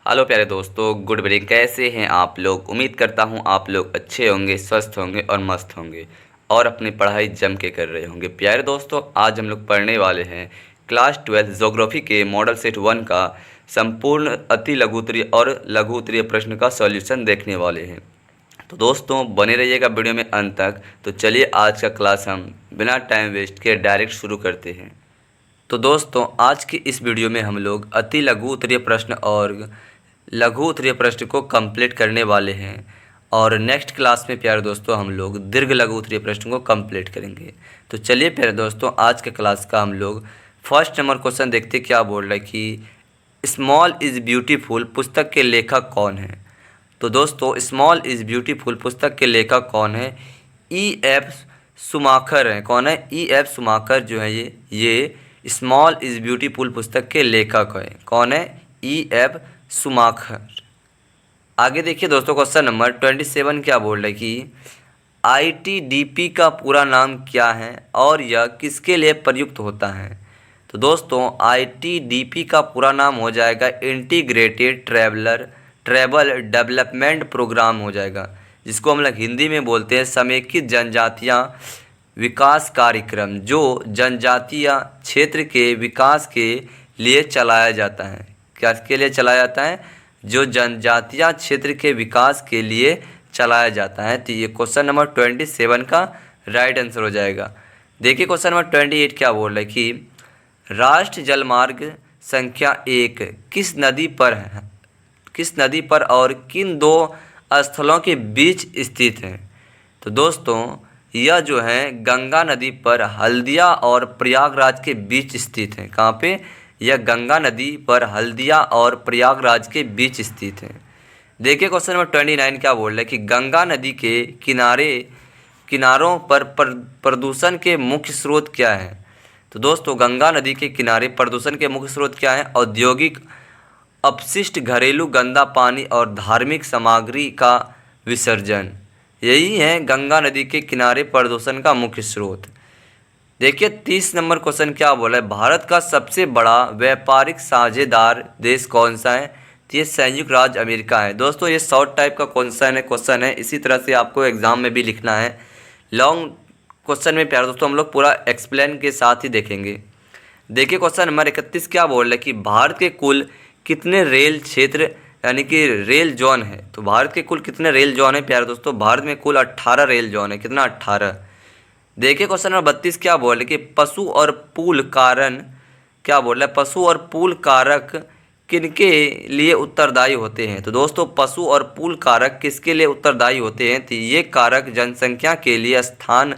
Hello प्यारे दोस्तों, good evening. कैसे हैं आप लोग? उम्मीद करता हूं आप लोग अच्छे होंगे, स्वस्थ होंगे और मस्त होंगे और अपनी पढ़ाई जम के कर रहे होंगे। प्यारे दोस्तों, आज हम लोग पढ़ने वाले हैं क्लास 12 ज्योग्राफी के मॉडल सेट 1 का संपूर्ण अति लघु उत्तरीय और लघु उत्तरीय प्रश्न का सॉल्यूशन देखने वाले हैं। तो दोस्तों बने रहिएगा वीडियो में अंत तक। तो चलिए आज का क्लास हम बिना टाइम वेस्ट किए डायरेक्ट शुरू करते हैं। तो दोस्तों आज की इस वीडियो में हम लोग अति लघु उत्तरीय प्रश्न और लघु उत्तरीय प्रश्न को कंप्लीट करने वाले हैं और नेक्स्ट क्लास में प्यारे दोस्तों हम लोग दीर्घ लघु उत्तरीय प्रश्न को कंप्लीट करेंगे। तो चलिए प्यारे दोस्तों आज के क्लास का हम लोग फर्स्ट नंबर क्वेश्चन देखते क्या बोल रहा है कि स्मॉल इज़ ब्यूटीफुल पुस्तक के लेखक कौन है। तो दोस्तों स्मॉल इज़ ब्यूटीफुल पुस्तक के लेखक कौन है? E.F. शुमाकर हैं। कौन है? E.F. शुमाकर जो है ये स्मॉल इज़ ब्यूटीफुल पुस्तक के लेखक है। कौन है? E.F. शुमाकर। आगे देखिए दोस्तों क्वेश्चन नंबर 27 क्या बोल रहा है कि ITDP का पूरा नाम क्या है और यह किसके लिए प्रयुक्त होता है। तो दोस्तों ITDP का पूरा नाम हो जाएगा इंटीग्रेटेड ट्रैवल डेवलपमेंट प्रोग्राम हो जाएगा, जिसको हम लोग हिंदी में बोलते हैं समेकित जनजातीय विकास कार्यक्रम, जो जनजातीय क्षेत्र के विकास के लिए चलाया जाता है। क्या के लिए चलाया जाता है? जो जनजातीय क्षेत्र के विकास के लिए चलाया जाता है। तो ये क्वेश्चन नंबर 27 का राइट आंसर हो जाएगा। देखिए क्वेश्चन नंबर 28 क्या बोल रहा है कि राष्ट्रीय जलमार्ग संख्या 1 किस नदी पर और किन दो स्थलों के बीच स्थित है। तो दोस्तों यह जो है गंगा नदी पर हल्दिया और प्रयागराज के बीच स्थित है। कहाँ पे? यह गंगा नदी पर हल्दिया और प्रयागराज के बीच स्थित है। देखिए क्वेश्चन नंबर 29 क्या बोल रहा है कि गंगा नदी के किनारों पर प्रदूषण के मुख्य स्रोत क्या है। तो दोस्तों गंगा नदी के किनारे प्रदूषण के मुख्य स्रोत क्या है? औद्योगिक अपशिष्ट, घरेलू गंदा पानी और धार्मिक सामग्री का विसर्जन, यही है गंगा नदी के किनारे प्रदूषण का मुख्य स्रोत। देखिए 30 नंबर क्वेश्चन क्या बोला है, भारत का सबसे बड़ा व्यापारिक साझेदार देश कौन सा है। तो ये संयुक्त राज्य अमेरिका है। दोस्तों ये शॉर्ट टाइप का क्वेश्चन है, इसी तरह से आपको एग्जाम में भी लिखना है। लॉन्ग क्वेश्चन में प्यारे दोस्तों हम लोग पूरा एक्सप्लेन के साथ ही देखेंगे। देखिए क्वेश्चन नंबर 31 क्या बोल रहा है कि भारत के कुल कितने रेल क्षेत्र यानी कि रेल जोन है। तो भारत के कुल कितने रेल जोन है प्यारे दोस्तों? भारत में कुल 18 रेल जोन है। कितना? 18। देखिए क्वेश्चन नंबर 32 क्या बोल रहे कि पशु और पूल कारण क्या बोल रहा है, पशु और पूल कारक किनके लिए उत्तरदायी होते हैं। तो दोस्तों पशु और पूल कारक किसके लिए उत्तरदायी होते हैं? तो ये कारक जनसंख्या के लिए स्थान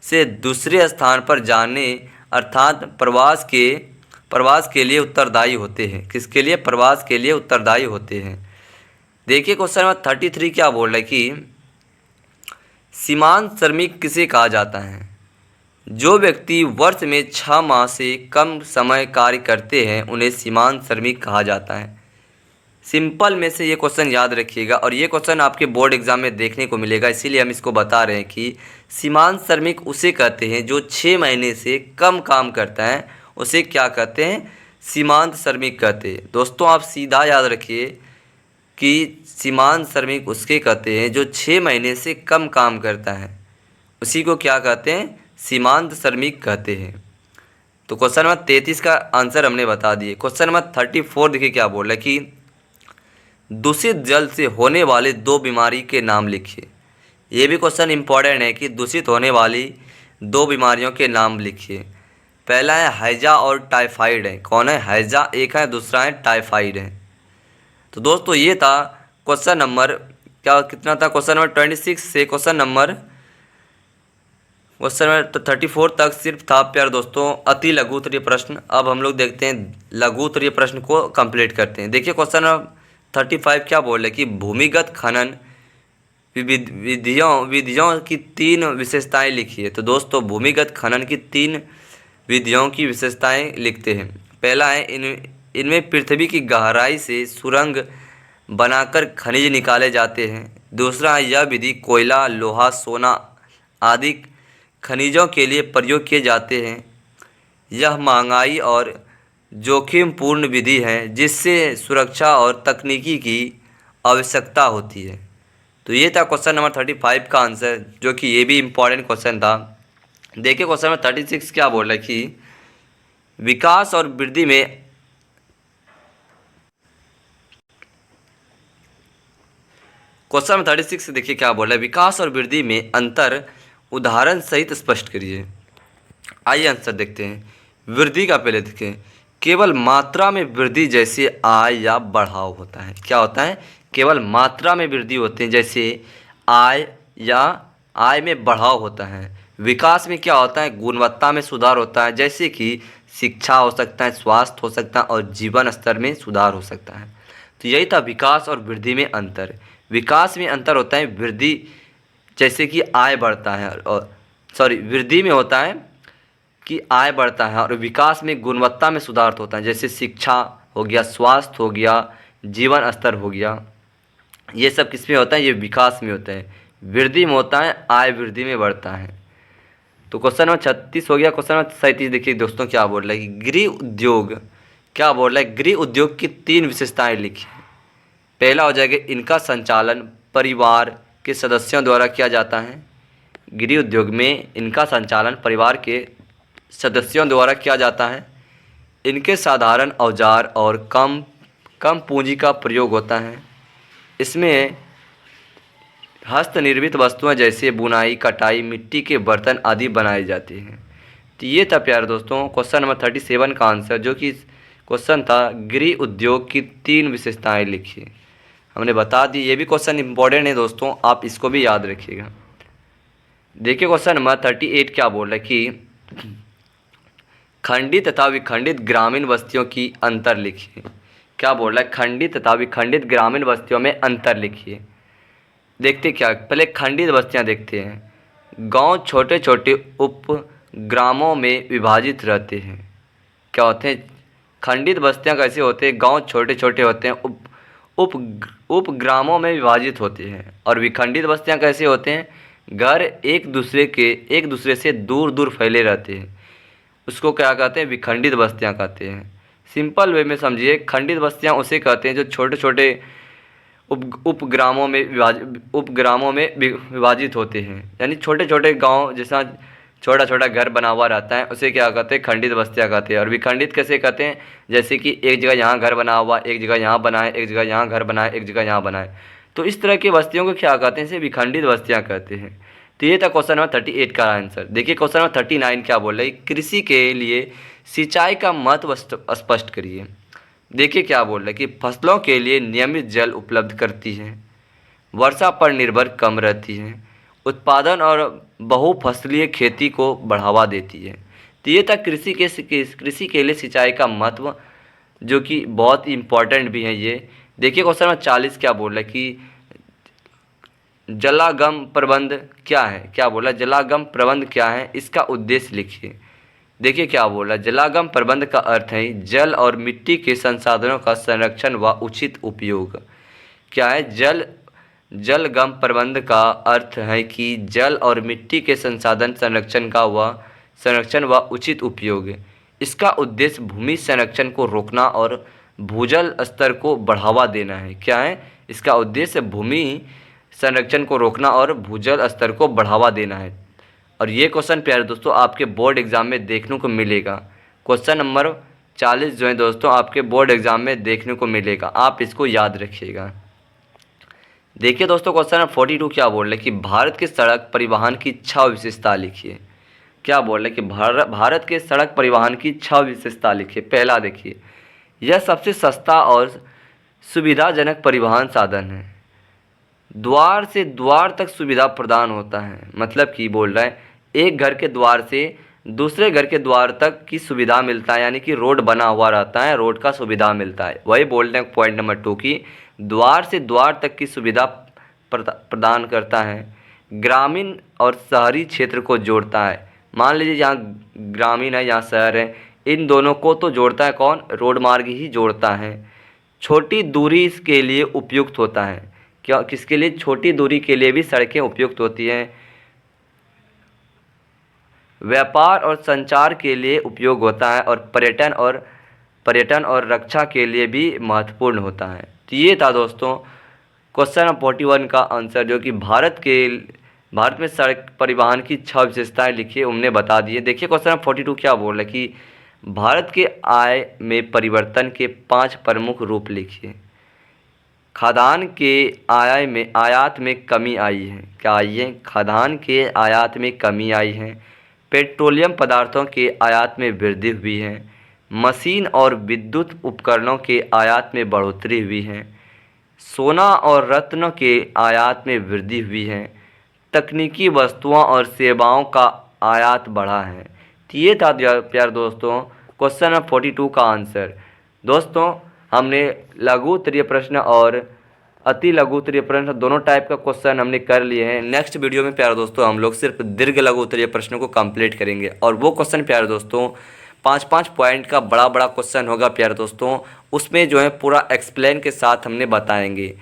से दूसरे स्थान पर जाने अर्थात प्रवास के लिए उत्तरदायी होते हैं। किसके लिए? प्रवास के लिए उत्तरदायी होते हैं। देखिए क्वेश्चन नंबर 33 क्या बोल रहा है कि सीमांत श्रमिक किसे कहा जाता है। जो व्यक्ति वर्ष में 6 माह से कम समय कार्य करते हैं उन्हें सीमांत श्रमिक कहा जाता है। सिंपल में से ये क्वेश्चन याद रखिएगा और ये क्वेश्चन आपके बोर्ड एग्जाम में देखने को मिलेगा, इसीलिए हम इसको बता रहे हैं कि सीमांत श्रमिक उसे कहते हैं जो 6 महीने से कम काम करता है, उसे क्या कहते हैं? सीमांत श्रमिक कहते हैं। दोस्तों आप सीधा याद रखिए कि सीमांत श्रमिक उसके कहते हैं जो 6 महीने से कम काम करता है, उसी को क्या कहते हैं? सीमांत श्रमिक कहते हैं। तो क्वेश्चन नंबर 33 का आंसर हमने बता दिए। क्वेश्चन नंबर 34 देखिए क्या बोल रहा है कि दूषित जल से होने वाले 2 बीमारी के नाम लिखिए। ये भी क्वेश्चन इंपॉर्टेंट है कि दूषित होने वाली 2 बीमारियों के नाम लिखिए। पहला है हैजा और टाइफाइड है। कौन है? हैजा एक है, दूसरा है टाइफाइड है। तो दोस्तों ये था क्वेश्चन नंबर कितना था? क्वेश्चन नंबर 26 से क्वेश्चन नंबर 34 तक सिर्फ था प्यारे दोस्तों अति लघु उत्तरीय प्रश्न। अब हम लोग देखते हैं लघु उत्तरीय प्रश्न को कंप्लीट करते हैं। देखिए क्वेश्चन नंबर 35 क्या बोल रहे हैं कि भूमिगत खनन विधियों की 3 विशेषताएं लिखिए। तो दोस्तों भूमिगत खनन की 3 विधियों की विशेषताएं लिखते हैं। पहला है इनमें पृथ्वी की गहराई से सुरंग बनाकर खनिज निकाले जाते हैं। दूसरा है यह विधि कोयला, लोहा, सोना आदि खनिजों के लिए प्रयोग किए जाते हैं। यह महंगाई और जोखिमपूर्ण विधि है जिससे सुरक्षा और तकनीकी की आवश्यकता होती है। तो ये था क्वेश्चन नंबर 35 का आंसर, जो कि ये भी इम्पोर्टेंट क्वेश्चन था। देखिए क्वेश्चन नंबर 36 क्या बोल रहा है कि विकास और वृद्धि में क्वेश्चन नंबर 36 देखिए क्या बोल रहा है, विकास और वृद्धि में अंतर उदाहरण सहित स्पष्ट करिए। आइए आंसर देखते हैं। वृद्धि का पहले देखें, केवल मात्रा में वृद्धि जैसे आय या बढ़ाव होता है। क्या होता है? केवल मात्रा में वृद्धि होती है, जैसे आय या आय में बढ़ाव होता है। विकास में क्या होता है? गुणवत्ता में सुधार होता है, जैसे कि शिक्षा हो सकता है, स्वास्थ्य हो सकता है और जीवन स्तर में सुधार हो सकता है। तो यही था विकास और वृद्धि में अंतर। विकास में अंतर होता है वृद्धि, जैसे कि आय बढ़ता है, और वृद्धि में होता है कि आय बढ़ता है, और विकास में गुणवत्ता में सुधार होता है, जैसे शिक्षा हो गया, स्वास्थ्य हो गया, जीवन स्तर हो गया। ये सब किस में होता है? ये विकास में होता है। वृद्धि में होता है आय वृद्धि में बढ़ता है। तो क्वेश्चन नंबर 36 हो गया। क्वेश्चन नंबर 37 देखिए दोस्तों क्या बोल रहा है कि गृह उद्योग, क्या बोल रहा है? गृह उद्योग की 3 विशेषताएं लिखिए। पहला हो जाएगा, इनका संचालन परिवार के सदस्यों द्वारा किया जाता है। गृह उद्योग में इनका संचालन परिवार के सदस्यों द्वारा किया जाता है। इनके साधारण औजार और कम कम पूंजी का प्रयोग होता है। इसमें हस्तनिर्मित वस्तुएं जैसे बुनाई, कटाई, मिट्टी के बर्तन आदि बनाए जाते हैं। तो ये था प्यारे दोस्तों क्वेश्चन नंबर 37 का आंसर, जो कि क्वेश्चन था गृह उद्योग की 3 विशेषताएं लिखिए। हमने बता दी। ये भी क्वेश्चन इंपॉर्टेंट है दोस्तों, आप इसको भी याद रखिएगा। देखिए क्वेश्चन नंबर 38 क्या बोल रहा है कि खंडित तथा विखंडित ग्रामीण बस्तियों की अंतर लिखिए। क्या बोल रहा है? खंडित तथा विखंडित ग्रामीण बस्तियों में अंतर लिखिए। देखते क्या, पहले खंडित बस्तियां देखते हैं। गांव छोटे छोटे उप ग्रामों में विभाजित रहते हैं। क्या होते हैं? खंडित बस्तियां कैसे होते हैं? गांव छोटे छोटे होते हैं, उप उप ग्रामों में विभाजित होते हैं। और विखंडित बस्तियां कैसे होते हैं? घर एक दूसरे से दूर दूर फैले रहते हैं। उसको क्या कहते हैं? विखंडित बस्तियां कहते हैं। सिंपल वे में समझिए, खंडित बस्तियां उसे कहते हैं जो छोटे छोटे उपग्रामों में विभाजित होते हैं। यानी छोटे छोटे गांव जैसा छोटा छोटा घर बना हुआ रहता है, उसे क्या कहते हैं? खंडित बस्तियां कहते हैं। और विखंडित कैसे कहते हैं? जैसे कि एक जगह यहाँ घर बना हुआ, एक जगह यहाँ बनाए, एक जगह यहाँ घर बनाए, एक जगह यहाँ बनाए। तो इस तरह की बस्तियों को क्या कहते हैं? इसे विखंडित बस्तियां कहते हैं। तो ये था क्वेश्चन नंबर 38 का आंसर। देखिए क्वेश्चन नंबर 39 क्या बोल रहा है, कृषि के लिए सिंचाई का महत्व स्पष्ट करिए। देखिए क्या बोल रहा है कि फसलों के लिए नियमित जल उपलब्ध करती है, वर्षा पर निर्भर कम रहती है, उत्पादन और बहुफसलीय खेती को बढ़ावा देती है। तो ये था कृषि के लिए सिंचाई का महत्व, जो कि बहुत इम्पोर्टेंट भी है ये। देखिए क्वेश्चन नंबर 40 क्या बोल रहा है कि जलागम प्रबंध क्या है। क्या बोला? जलागम प्रबंध क्या है, इसका उद्देश्य लिखिए। देखिए क्या बोला, जलागम प्रबंध का अर्थ है जल और मिट्टी के संसाधनों का संरक्षण व उचित उपयोग। क्या है? जलगम प्रबंध का अर्थ है कि जल और मिट्टी के संसाधन संरक्षण व उचित उपयोग। इसका उद्देश्य भूमि संरक्षण को रोकना और भूजल स्तर को बढ़ावा देना है। क्या है? इसका उद्देश्य भूमि संरक्षण को रोकना और भूजल स्तर को बढ़ावा देना है। और ये क्वेश्चन प्यारे दोस्तों आपके बोर्ड एग्जाम में देखने को मिलेगा। क्वेश्चन नंबर 40 जो है दोस्तों आपके बोर्ड एग्जाम में देखने को मिलेगा, आप इसको याद रखिएगा। देखिए दोस्तों क्वेश्चन नंबर 42 क्या बोल रहे हैं कि भारत के सड़क परिवहन की 6 विशेषता लिखिए। क्या बोल रहे हैं कि भारत के सड़क परिवहन की 6 विशेषता लिखिए। पहला देखिए, यह सबसे सस्ता और सुविधाजनक परिवहन साधन है। द्वार से द्वार तक सुविधा प्रदान होता है। मतलब कि बोल रहा है एक घर के द्वार से दूसरे घर के द्वार तक की सुविधा मिलता है, यानी कि रोड बना हुआ रहता है, रोड का सुविधा मिलता है। वही बोल रहे हैं पॉइंट नंबर 2 की द्वार से द्वार तक की सुविधा प्रदान करता है। ग्रामीण और शहरी क्षेत्र को जोड़ता है। मान लीजिए यहाँ ग्रामीण है, यहाँ शहर है, इन दोनों को तो जोड़ता है कौन? रोड मार्ग ही जोड़ता है। छोटी दूरी के लिए उपयुक्त होता है। क्या? किसके लिए? छोटी दूरी के लिए भी सड़कें उपयुक्त होती हैं। व्यापार और संचार के लिए उपयोग होता है, और पर्यटन और रक्षा के लिए भी महत्वपूर्ण होता है। तो ये था दोस्तों क्वेश्चन नंबर 41 का आंसर, जो कि भारत में सड़क परिवहन की 6 विशेषताएं लिखिए उन्हें बता दिए। देखिए क्वेश्चन नंबर 42 क्या बोल रहा है कि भारत के आय में परिवर्तन के 5 प्रमुख रूप लिखिए। खाद्यान्न के आयात में कमी आई है। क्या आई है? खाद्यान्न के आयात में कमी आई है। पेट्रोलियम पदार्थों के आयात में वृद्धि हुई है। मशीन और विद्युत उपकरणों के आयात में बढ़ोतरी हुई है। सोना और रत्न के आयात में वृद्धि हुई है। तकनीकी वस्तुओं और सेवाओं का आयात बढ़ा है। तो ये था प्यारे दोस्तों क्वेश्चन नंबर 42 का आंसर। दोस्तों हमने लघु उत्तरीय प्रश्न और अति लघु उत्तरीय प्रश्न दोनों टाइप का क्वेश्चन हमने कर लिए हैं। नेक्स्ट वीडियो में प्यारे दोस्तों हम लोग सिर्फ दीर्घ लघु उत्तरीय प्रश्नों को कंप्लीट करेंगे, और वो क्वेश्चन प्यारे दोस्तों 5-5 पॉइंट का बड़ा बड़ा क्वेश्चन होगा प्यारे दोस्तों। उसमें जो है पूरा एक्सप्लेन के साथ हमने बताएंगे।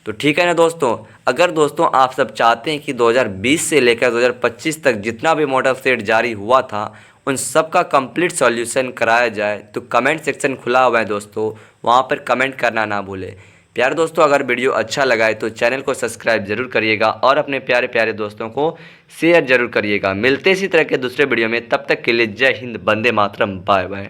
तो ठीक है ना दोस्तों। अगर दोस्तों आप सब चाहते हैं कि 2020 से लेकर 2025 तक जितना भी मॉडल सेट जारी हुआ था उन सब का कंप्लीट सॉल्यूशन कराया जाए, तो कमेंट सेक्शन खुला हुआ है दोस्तों, वहाँ पर कमेंट करना ना भूलें। प्यारे दोस्तों अगर वीडियो अच्छा लगा है तो चैनल को सब्सक्राइब जरूर करिएगा और अपने प्यारे प्यारे दोस्तों को शेयर जरूर करिएगा। मिलते इसी तरह के दूसरे वीडियो में, तब तक के लिए जय हिंद, वंदे मातरम, बाय बाय।